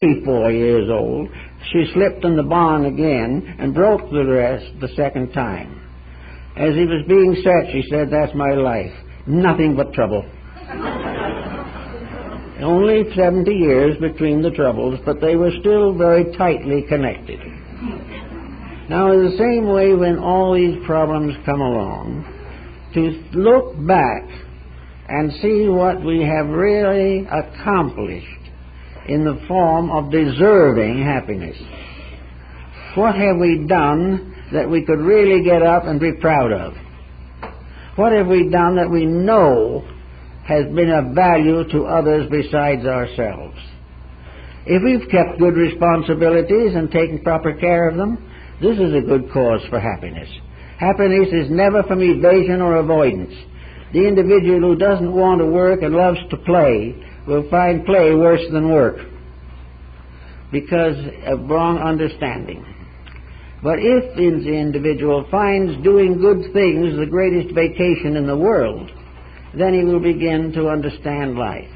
4 years old, she slipped in the barn again and broke the rest the second time. As he was being set, she said, "That's my life. Nothing but trouble." Only 70 years between the troubles, but they were still very tightly connected. Now, in the same way, when all these problems come along, to look back and see what we have really accomplished in the form of deserving happiness. What have we done that we could really get up and be proud of? What have we done that we know has been of value to others besides ourselves? If we've kept good responsibilities and taken proper care of them, this is a good cause for happiness. Happiness is never from evasion or avoidance. The individual who doesn't want to work and loves to play will find play worse than work because of wrong understanding. But if the individual finds doing good things the greatest vacation in the world, then he will begin to understand life.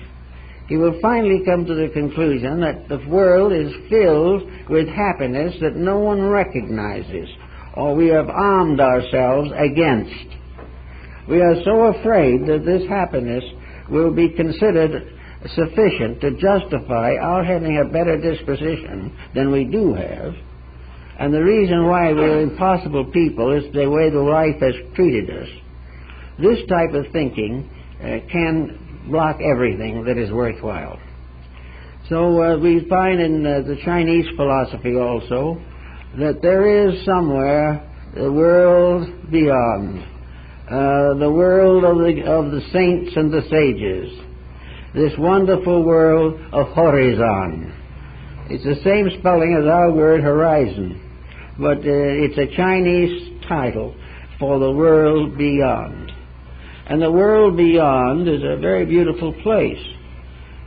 He will finally come to the conclusion that the world is filled with happiness that no one recognizes, or we have armed ourselves against. We are so afraid that this happiness will be considered sufficient to justify our having a better disposition than we do have. And the reason why we're impossible people is the way the life has treated us. This type of thinking can block everything that is worthwhile. So we find in the Chinese philosophy also that there is somewhere the world beyond, the world of the saints and the sages, this wonderful world of horizon. It's the same spelling as our word horizon, but it's a Chinese title for the world beyond. And the world beyond is a very beautiful place.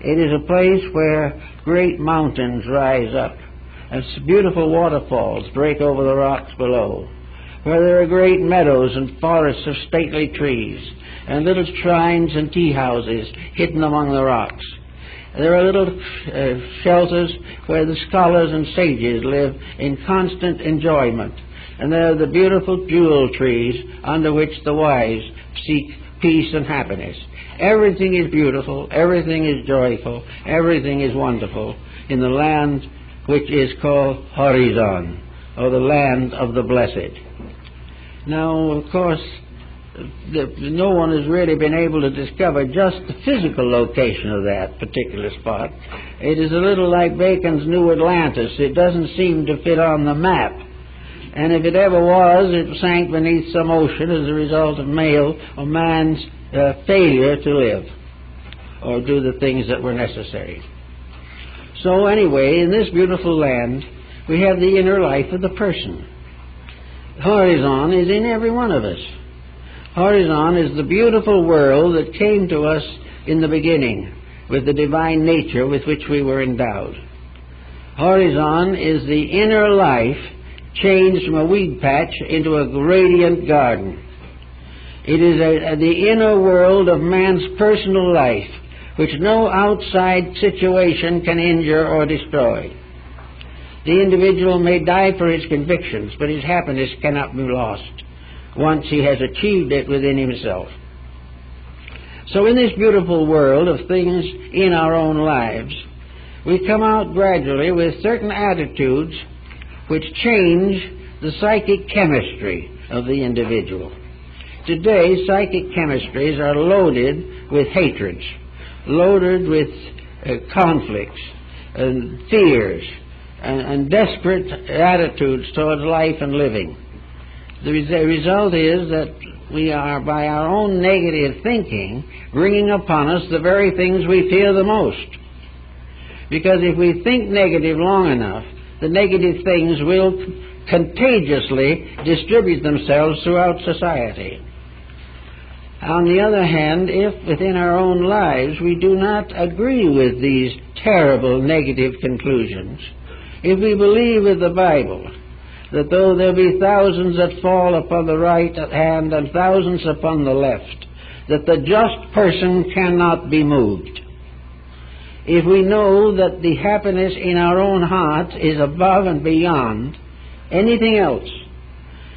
It is a place where great mountains rise up and beautiful waterfalls break over the rocks below, where there are great meadows and forests of stately trees, and little shrines and tea houses hidden among the rocks. There are little shelters where the scholars and sages live in constant enjoyment, and there are the beautiful jewel trees under which the wise seek peace and happiness. Everything is beautiful, everything is joyful, everything is wonderful in the land which is called Horizon, or the land of the blessed. Now, of course, no one has really been able to discover just the physical location of that particular spot. It is a little like Bacon's New Atlantis. It doesn't seem to fit on the map. And if it ever was, it sank beneath some ocean as a result of man's failure to live or do the things that were necessary. So anyway, in this beautiful land, we have the inner life of the person. Horizon is in every one of us. Horizon is the beautiful world that came to us in the beginning with the divine nature with which we were endowed. Horizon is the inner life changed from a weed patch into a radiant garden. It is the inner world of man's personal life, which no outside situation can injure or destroy. The individual may die for his convictions, but his happiness cannot be lost once he has achieved it within himself. So in this beautiful world of things in our own lives, we come out gradually with certain attitudes which change the psychic chemistry of the individual. Today, psychic chemistries are loaded with hatreds, loaded with conflicts and fears and desperate attitudes towards life and living. The result is that we are, by our own negative thinking, bringing upon us the very things we fear the most. Because if we think negative long enough, the negative things will contagiously distribute themselves throughout society. On the other hand, if within our own lives we do not agree with these terrible negative conclusions, if we believe with the Bible that though there be thousands that fall upon the right hand and thousands upon the left, that the just person cannot be moved, if we know that the happiness in our own hearts is above and beyond anything else.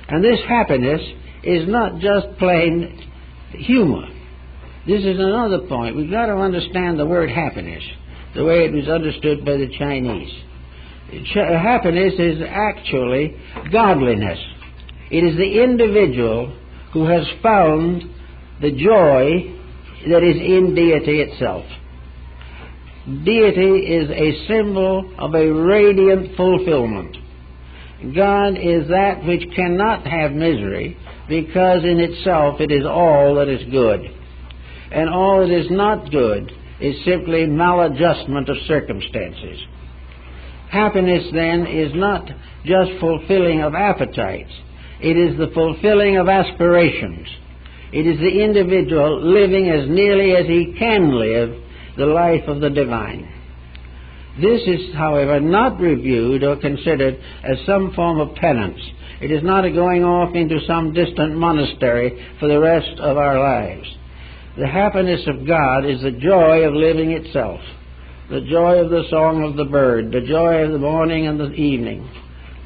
And this happiness is not just plain humor. This is another point. We've got to understand the word happiness, the way it was understood by the Chinese. Happiness is actually godliness. It is the individual who has found the joy that is in deity itself. Deity is a symbol of a radiant fulfillment. God is that which cannot have misery, because in itself it is all that is good. And all that is not good is simply maladjustment of circumstances. Happiness, then, is not just fulfilling of appetites. It is the fulfilling of aspirations. It is the individual living as nearly as he can live the life of the divine. This is, however, not reviewed or considered as some form of penance. It is not a going off into some distant monastery for the rest of our lives. The happiness of God is the joy of living itself, the joy of the song of the bird, the joy of the morning and the evening,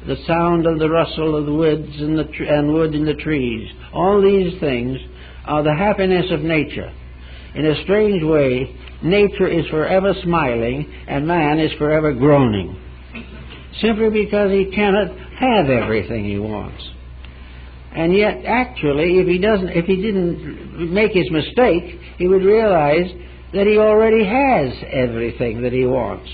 the sound of the rustle of the woods and wood in the trees. All these things are the happiness of nature. In a strange way, nature is forever smiling and man is forever groaning, simply because he cannot have everything he wants. And yet, actually, if he didn't make his mistake, he would realize that he already has everything that he wants.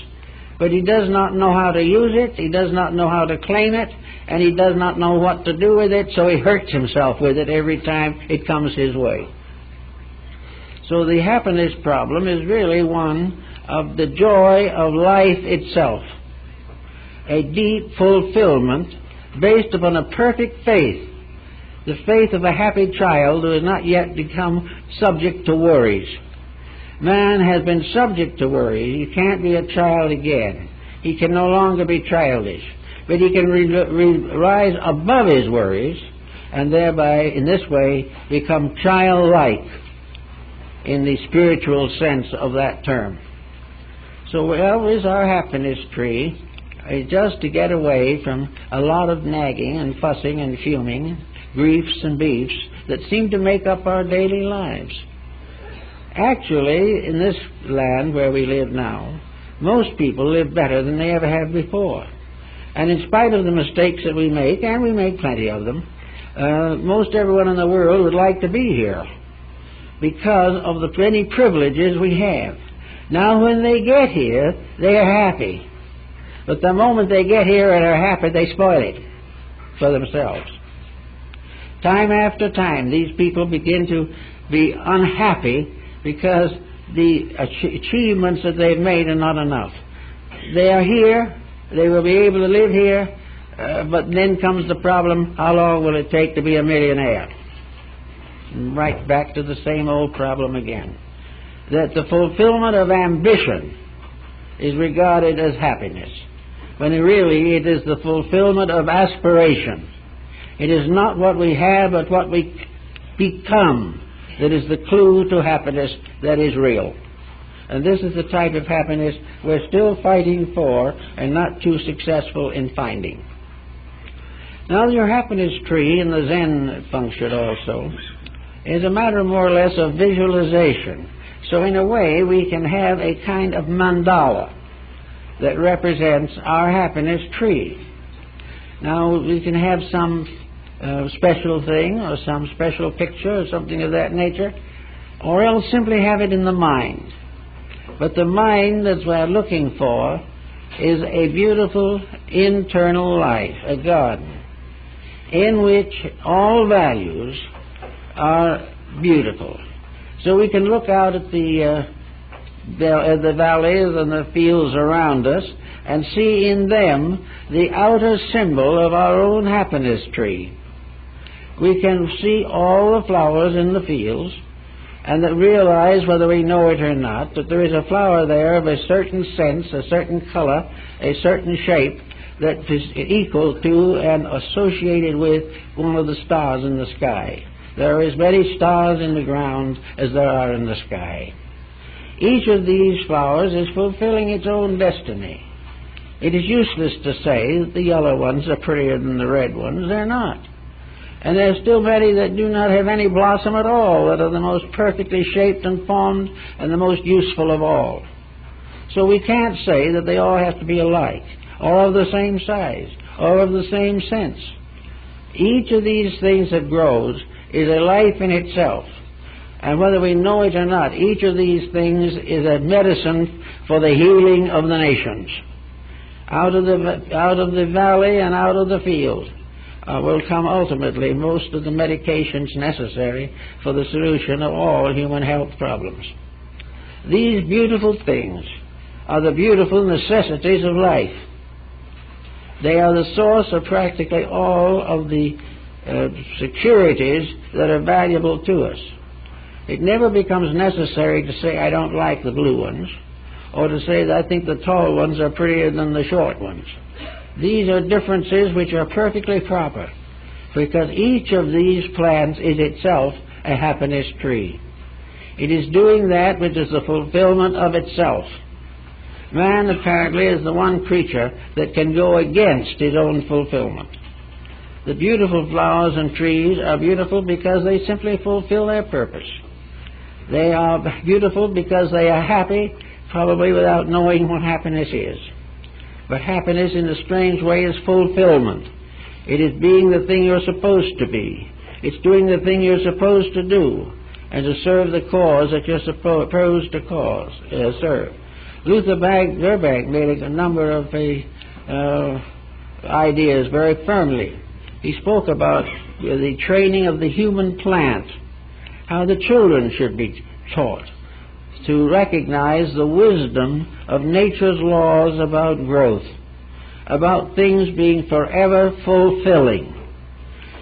But he does not know how to use it, he does not know how to claim it, and he does not know what to do with it, so he hurts himself with it every time it comes his way. So the happiness problem is really one of the joy of life itself, a deep fulfillment based upon a perfect faith, the faith of a happy child who has not yet become subject to worries. Man has been subject to worries. He can't be a child again. He can no longer be childish, but he can rise above his worries and thereby, in this way, become childlike in the spiritual sense of that term. So where is our happiness tree? It's just to get away from a lot of nagging and fussing and fuming, griefs and beefs that seem to make up our daily lives. Actually, in this land where we live now, most people live better than they ever have before. And in spite of the mistakes that we make, and we make plenty of them, most everyone in the world would like to be here because of the many privileges we have. Now, when they get here, they are happy. But the moment they get here and are happy, they spoil it for themselves. Time after time, these people begin to be unhappy because the achievements that they've made are not enough. They are here, they will be able to live here, but then comes the problem, how long will it take to be a millionaire? And right back to the same old problem again. That the fulfillment of ambition is regarded as happiness, when really it is the fulfillment of aspiration. It is not what we have, but what we become that is the clue to happiness that is real. And this is the type of happiness we're still fighting for and not too successful in finding. Now, your happiness tree in the Zen function also is a matter more or less of visualization. So in a way, we can have a kind of mandala that represents our happiness tree. Now, we can have some special thing or some special picture or something of that nature, or else simply have it in the mind. But the mind that we're looking for is a beautiful internal life, a garden, in which all values are beautiful. So we can look out at the valleys and the fields around us and see in them the outer symbol of our own happiness tree. We can see all the flowers in the fields and that realize, whether we know it or not, that there is a flower there of a certain sense, a certain color, a certain shape that is equal to and associated with one of the stars in the sky. There are as many stars in the ground as there are in the sky. Each of these flowers is fulfilling its own destiny. It is useless to say that the yellow ones are prettier than the red ones. They're not. And there are still many that do not have any blossom at all, that are the most perfectly shaped and formed and the most useful of all. So we can't say that they all have to be alike, or of the same size, or of the same sense. Each of these things that grows is a life in itself. And whether we know it or not, each of these things is a medicine for the healing of the nations. Out of the valley and out of the field will come ultimately most of the medications necessary for the solution of all human health problems. These beautiful things are the beautiful necessities of life. They are the source of practically all of the securities that are valuable to us. It never becomes necessary to say, I don't like the blue ones, or to say that I think the tall ones are prettier than the short ones. These are differences which are perfectly proper, because each of these plants is itself a happiness tree. It is doing that which is the fulfillment of itself. Man, apparently, is the one creature that can go against his own fulfillment. The beautiful flowers and trees are beautiful because they simply fulfill their purpose. They are beautiful because they are happy, probably without knowing what happiness is. But happiness, in a strange way, is fulfillment. It is being the thing you're supposed to be. It's doing the thing you're supposed to do, and to serve the cause that you're supposed to serve. Luther Burbank made a number of ideas very firmly. He spoke about the training of the human plant, how the children should be taught to recognize the wisdom of nature's laws about growth, about things being forever fulfilling,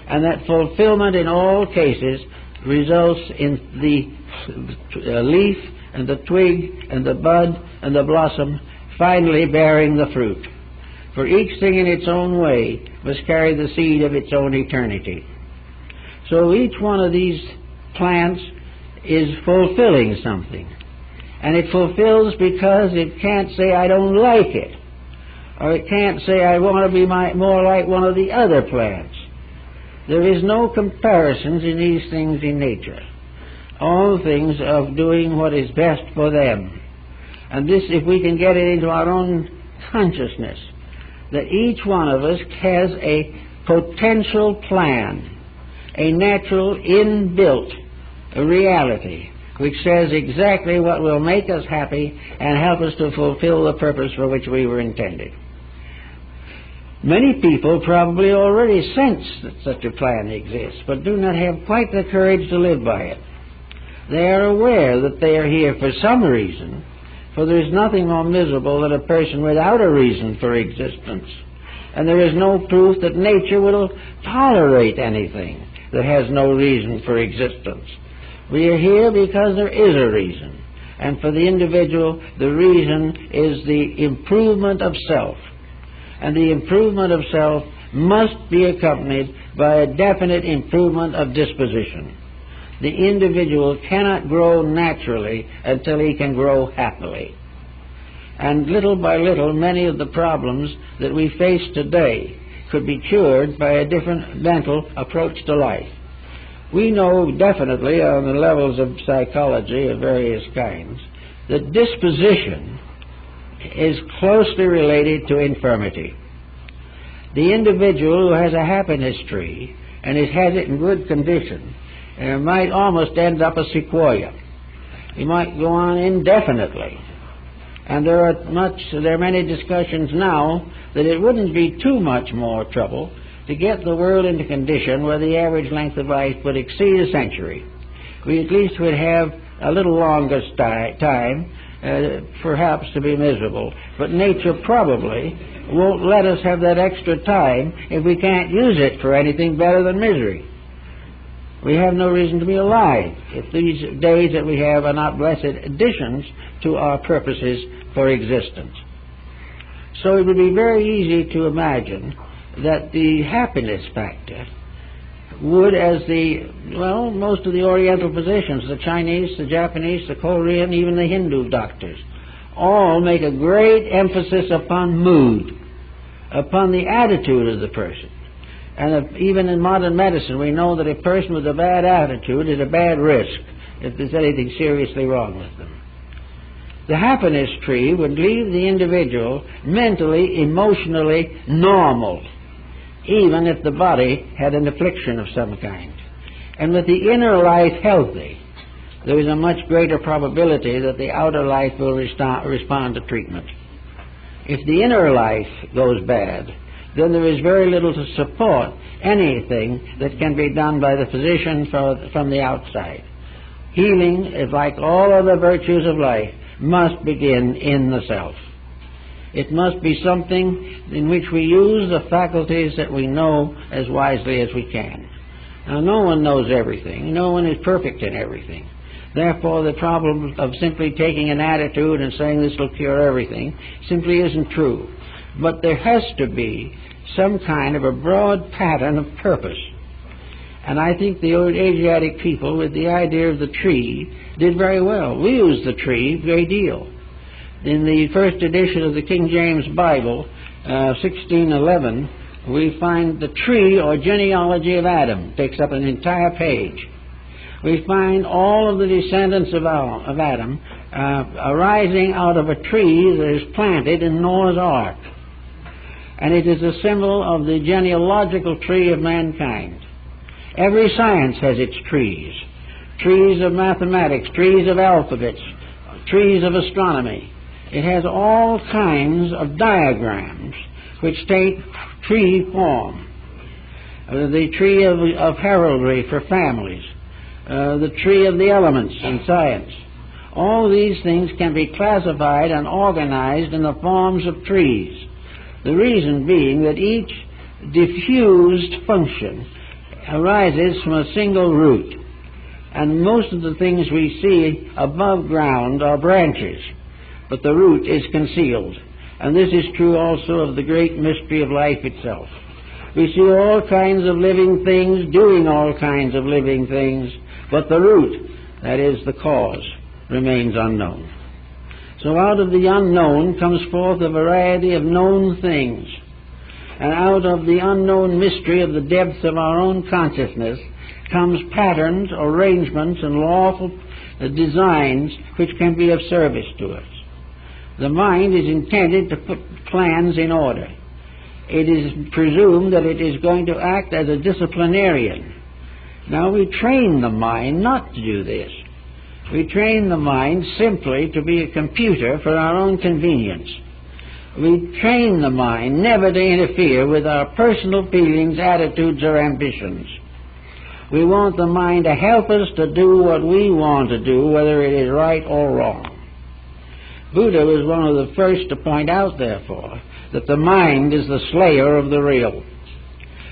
and that fulfillment in all cases results in the leaf and the twig and the bud and the blossom finally bearing the fruit. For each thing in its own way must carry the seed of its own eternity. So each one of these plants is fulfilling something. And it fulfills because it can't say, I don't like it. Or it can't say, I want to be more like one of the other plants. There is no comparisons in these things in nature. All things are doing what is best for them. And this, if we can get it into our own consciousness, that each one of us has a potential plan, a natural inbuilt reality, which says exactly what will make us happy and help us to fulfill the purpose for which we were intended. Many people probably already sense that such a plan exists, but do not have quite the courage to live by it. They are aware that they are here for some reason, for there is nothing more miserable than a person without a reason for existence. And there is no proof that nature will tolerate anything that has no reason for existence. We are here because there is a reason. And for the individual, the reason is the improvement of self. And the improvement of self must be accompanied by a definite improvement of disposition. The individual cannot grow naturally until he can grow happily. And little by little, many of the problems that we face today could be cured by a different mental approach to life. We know definitely on the levels of psychology of various kinds that disposition is closely related to infirmity. The individual who has a happiness tree and has it in good condition might almost end up a sequoia. He might go on indefinitely. And there are many discussions now that it wouldn't be too much more trouble to get the world into condition where the average length of life would exceed a century. We at least would have a little longer time, perhaps, to be miserable. But nature probably won't let us have that extra time if we can't use it for anything better than misery. We have no reason to be alive if these days that we have are not blessed additions to our purposes for existence. So it would be very easy to imagine that the happiness factor would as most of the Oriental physicians, the Chinese, the Japanese, the Korean, even the Hindu doctors, all make a great emphasis upon mood, upon the attitude of the person. And even in modern medicine, we know that a person with a bad attitude is a bad risk if there's anything seriously wrong with them. The happiness tree would leave the individual mentally, emotionally normal, even if the body had an affliction of some kind. And with the inner life healthy, there is a much greater probability that the outer life will respond to treatment. If the inner life goes bad, then there is very little to support anything that can be done by the physician from the outside. Healing is like all other virtues of life, must begin in the self. It must be something in which we use the faculties that we know as wisely as we can. Now, no one knows everything. No one is perfect in everything. Therefore, the problem of simply taking an attitude and saying this will cure everything simply isn't true. But there has to be some kind of a broad pattern of purpose. And I think the old Asiatic people, with the idea of the tree, did very well. We use the tree a great deal. In the first edition of the King James Bible, 1611, we find the tree or genealogy of Adam. It takes up an entire page. We find all of the descendants of Adam arising out of a tree that is planted in Noah's Ark. And it is a symbol of the genealogical tree of mankind. Every science has its trees. Trees of mathematics, trees of alphabets, trees of astronomy. It has all kinds of diagrams which take tree form. The tree of heraldry for families, the tree of the elements in science. All these things can be classified and organized in the forms of trees. The reason being that each diffused function arises from a single root. And most of the things we see above ground are branches, but the root is concealed. And this is true also of the great mystery of life itself. We see all kinds of living things doing all kinds of living things, but the root, that is the cause, remains unknown. So out of the unknown comes forth a variety of known things. And out of the unknown mystery of the depths of our own consciousness comes patterns, arrangements, and lawful designs which can be of service to us. The mind is intended to put plans in order. It is presumed that it is going to act as a disciplinarian. Now, we train the mind not to do this. We train the mind simply to be a computer for our own convenience. We train the mind never to interfere with our personal feelings, attitudes, or ambitions. We want the mind to help us to do what we want to do, whether it is right or wrong. Buddha was one of the first to point out, therefore, that the mind is the slayer of the real.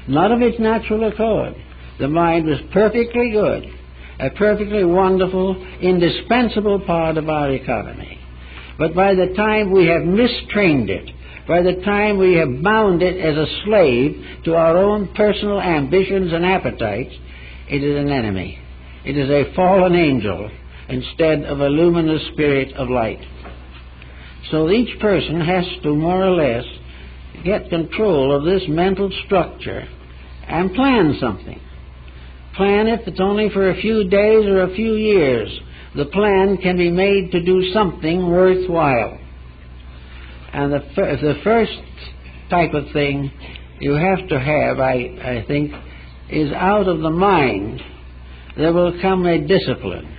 Not of its natural accord. The mind was perfectly good, a perfectly wonderful, indispensable part of our economy. But by the time we have mistrained it, by the time we have bound it as a slave to our own personal ambitions and appetites, it is an enemy. It is a fallen angel instead of a luminous spirit of light. So each person has to more or less get control of this mental structure and plan something. Plan, if it's only for a few days or a few years, the plan can be made to do something worthwhile. And the first type of thing you have to have, I think, is out of the mind there will come a discipline.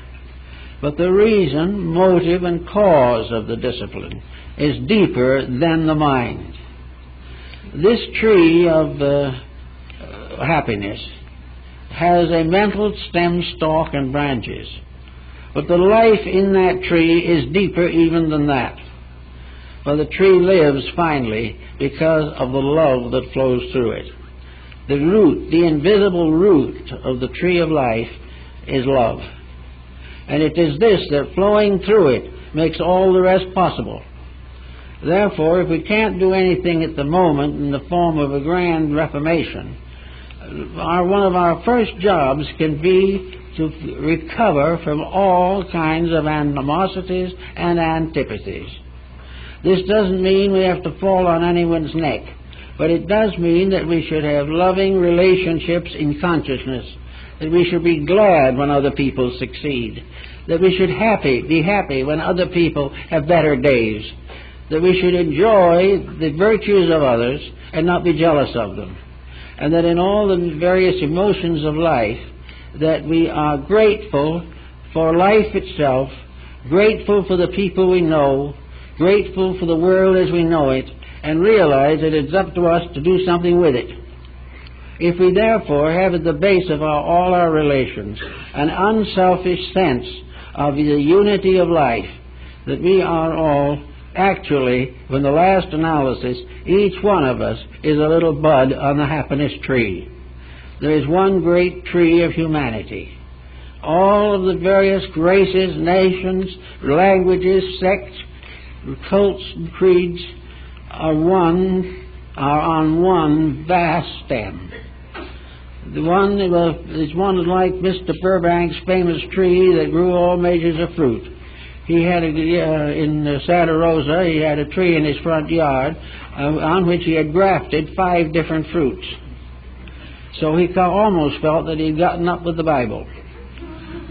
But the reason, motive, and cause of the discipline is deeper than the mind. This tree of happiness has a mental stem, stalk, and branches. But the life in that tree is deeper even than that. For the tree lives finally because of the love that flows through it. The root, the invisible root of the tree of life is love. And it is this that flowing through it makes all the rest possible. Therefore, if we can't do anything at the moment in the form of a grand reformation, one of our first jobs can be to recover from all kinds of animosities and antipathies. This doesn't mean we have to fall on anyone's neck, but it does mean that we should have loving relationships in consciousness, that we should be glad when other people succeed, that we should be happy when other people have better days, that we should enjoy the virtues of others and not be jealous of them, and that in all the various emotions of life that we are grateful for life itself, grateful for the people we know, grateful for the world as we know it, and realize that it's up to us to do something with it. If we therefore have at the base of all our relations an unselfish sense of the unity of life, that we are all actually, in the last analysis, each one of us is a little bud on the happiness tree. There is one great tree of humanity. All of the various races, nations, languages, sects, cults, and creeds are on one vast stem. The one is one like Mr. Burbank's famous tree that grew all measures of fruit. He had in Santa Rosa, he had a tree in his front yard on which he had grafted 5 different fruits. So he almost felt that he'd gotten up with the Bible.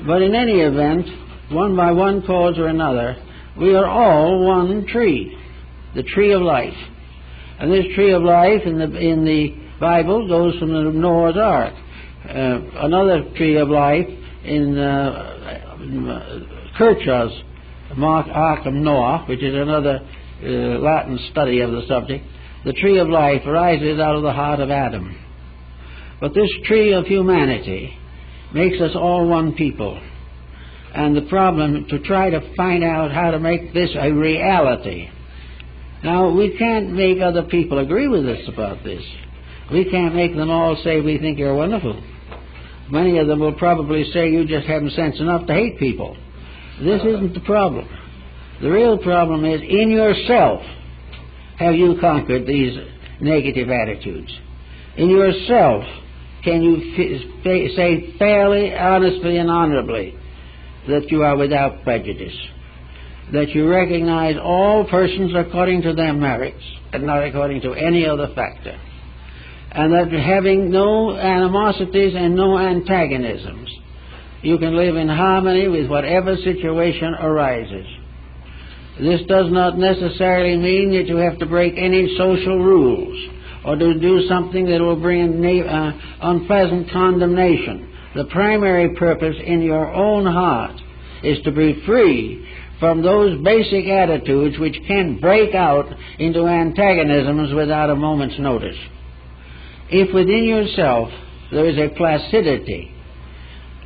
But in any event, one by one cause or another, we are all one tree, the tree of life. And this tree of life in the Bible goes from the Noah's Ark. Another tree of life in Kirchhoff's Ark of Noah, which is another Latin study of the subject, the tree of life arises out of the heart of Adam. But this tree of humanity makes us all one people. And the problem to try to find out how to make this a reality. Now, we can't make other people agree with us about this. We can't make them all say we think you're wonderful. Many of them will probably say you just haven't sense enough to hate people. This isn't the problem. The real problem is in yourself. Have you conquered these negative attitudes? In yourself, can you say fairly, honestly, and honorably that you are without prejudice? That you recognize all persons according to their merits and not according to any other factor? And that having no animosities and no antagonisms, you can live in harmony with whatever situation arises. This does not necessarily mean that you have to break any social rules or to do something that will bring unpleasant condemnation. The primary purpose in your own heart is to be free from those basic attitudes which can break out into antagonisms without a moment's notice. If within yourself there is a placidity,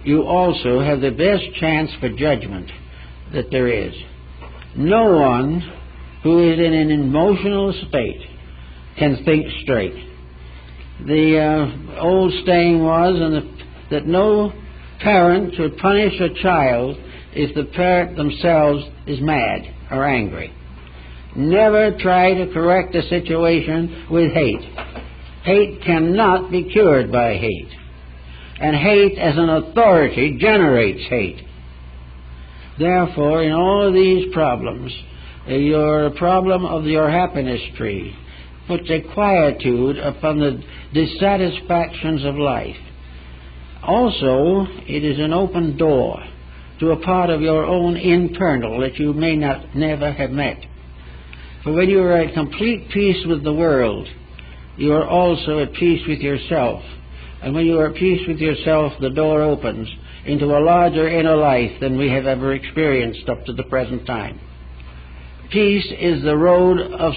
you also have the best chance for judgment that there is. No one who is in an emotional state can think straight. The old saying was that no parent should punish a child if the parent themselves is mad or angry. Never try to correct a situation with hate. Hate cannot be cured by hate. And hate as an authority generates hate. Therefore, in all of these problems, your problem of your happiness tree puts a quietude upon the dissatisfactions of life. Also, it is an open door to a part of your own internal that you may never have met. For when you are at complete peace with the world, you are also at peace with yourself. And when you are at peace with yourself, the door opens into a larger inner life than we have ever experienced up to the present time. Peace is the road of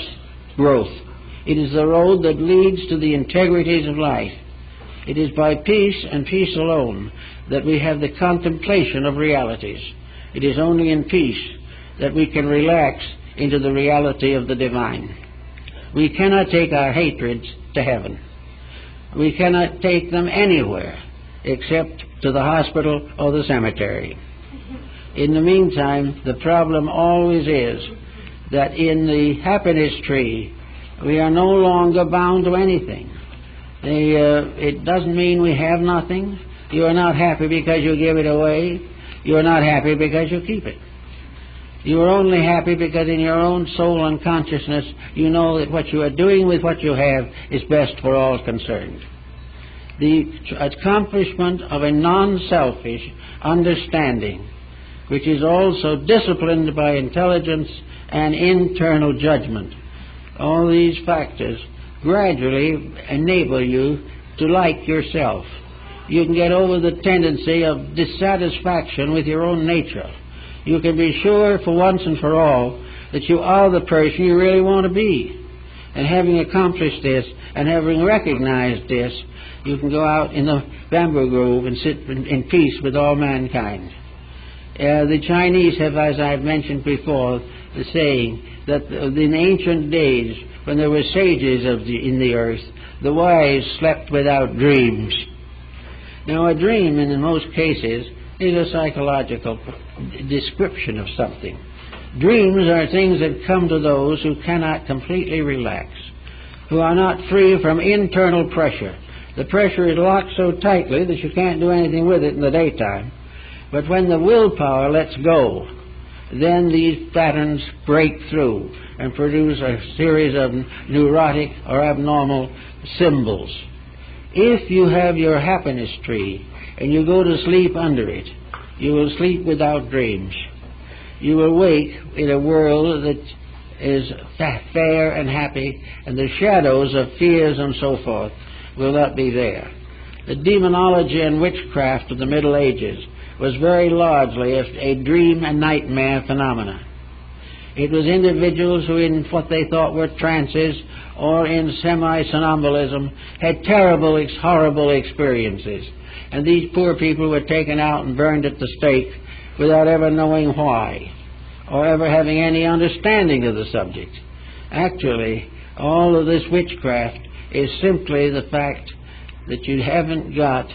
growth. It is the road that leads to the integrities of life. It is by peace and peace alone that we have the contemplation of realities. It is only in peace that we can relax into the reality of the divine. We cannot take our hatreds to heaven. We cannot take them anywhere except to the hospital or the cemetery. In the meantime, the problem always is that in the happiness tree, we are no longer bound to anything. It doesn't mean we have nothing. You are not happy because you give it away. You are not happy because you keep it. You are only happy because in your own soul and consciousness you know that what you are doing with what you have is best for all concerned. The accomplishment of a non-selfish understanding, which is also disciplined by intelligence and internal judgment. All these factors gradually enable you to like yourself. You can get over the tendency of dissatisfaction with your own nature. You can be sure for once and for all that you are the person you really want to be. And having accomplished this and having recognized this, you can go out in the bamboo grove and sit in peace with all mankind. The Chinese have, as I've mentioned before, the saying that in ancient days, when there were sages in the earth, the wise slept without dreams. Now, a dream, in most cases, is a psychological description of something. Dreams are things that come to those who cannot completely relax, who are not free from internal pressure. The pressure is locked so tightly that you can't do anything with it in the daytime. But when the willpower lets go, then these patterns break through and produce a series of neurotic or abnormal symbols. If you have your happiness tree and you go to sleep under it, you will sleep without dreams. You will wake in a world that is fair and happy, and the shadows of fears and so forth will not be there. The demonology and witchcraft of the Middle Ages was very largely a dream and nightmare phenomena. It was individuals who, in what they thought were trances or in semi-somnambulism, had terrible, horrible experiences. And these poor people were taken out and burned at the stake without ever knowing why, or ever having any understanding of the subject. Actually, all of this witchcraft is simply the fact that you haven't got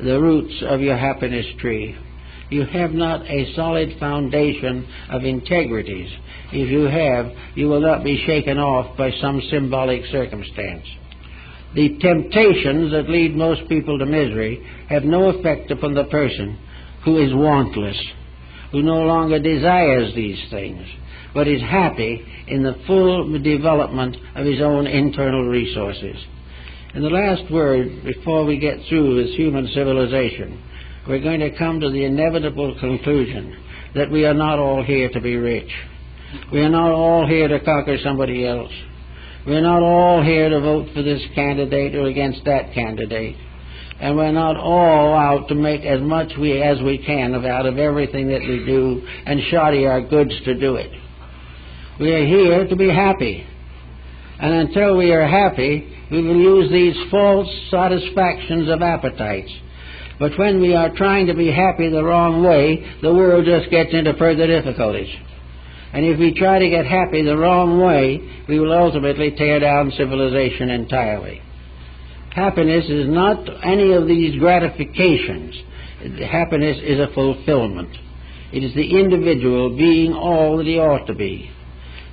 the roots of your happiness tree. You have not a solid foundation of integrities. If you have, you will not be shaken off by some symbolic circumstance. The temptations that lead most people to misery have no effect upon the person who is wantless, who no longer desires these things, but is happy in the full development of his own internal resources. And the last word, before we get through with human civilization, we're going to come to the inevitable conclusion that we are not all here to be rich. We are not all here to conquer somebody else. We're not all here to vote for this candidate or against that candidate. And we're not all out to make as much as we can out of everything that we do and shoddy our goods to do it. We are here to be happy. And until we are happy, we will use these false satisfactions of appetites. But when we are trying to be happy the wrong way, the world just gets into further difficulties. And if we try to get happy the wrong way, we will ultimately tear down civilization entirely. Happiness is not any of these gratifications. Happiness is a fulfillment. It is the individual being all that he ought to be.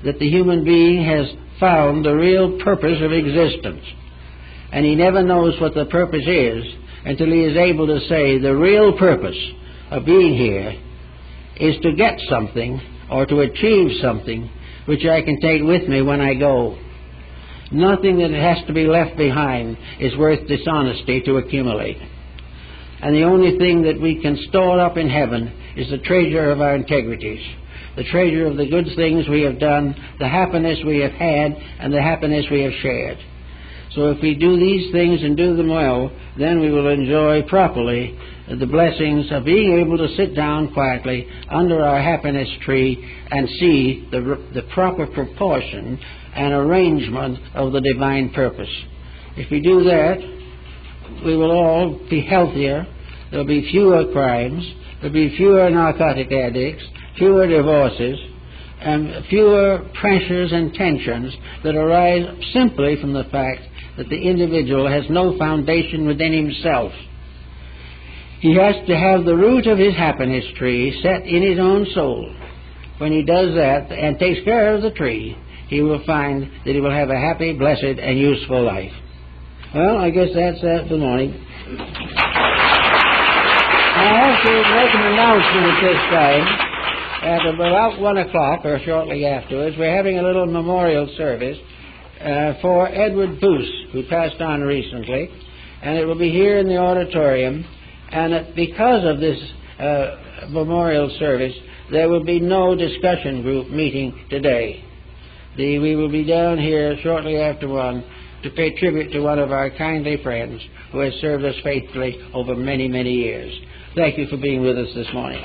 That the human being has found the real purpose of existence. And he never knows what the purpose is until he is able to say the real purpose of being here is to get something or to achieve something which I can take with me when I go. Nothing that has to be left behind is worth dishonesty to accumulate. And the only thing that we can store up in heaven is the treasure of our integrities, the treasure of the good things we have done, the happiness we have had, and the happiness we have shared. So if we do these things and do them well, then we will enjoy properly the blessings of being able to sit down quietly under our happiness tree and see the proper proportion and arrangement of the divine purpose. If we do that, we will all be healthier. There will be fewer crimes. There will be fewer narcotic addicts, fewer divorces, and fewer pressures and tensions that arise simply from the fact that the individual has no foundation within himself. He has to have the root of his happiness tree set in his own soul. When he does that and takes care of the tree, he will find that he will have a happy, blessed, and useful life. Well, I guess that's that for the morning. I have to make an announcement at this time. At about 1 o'clock, or shortly afterwards, we're having a little memorial service for Edward Boos, who passed on recently, and it will be here in the auditorium. And because of this memorial service, there will be no discussion group meeting today. We will be down here shortly after 1 to pay tribute to one of our kindly friends who has served us faithfully over many, many years. Thank you for being with us this morning.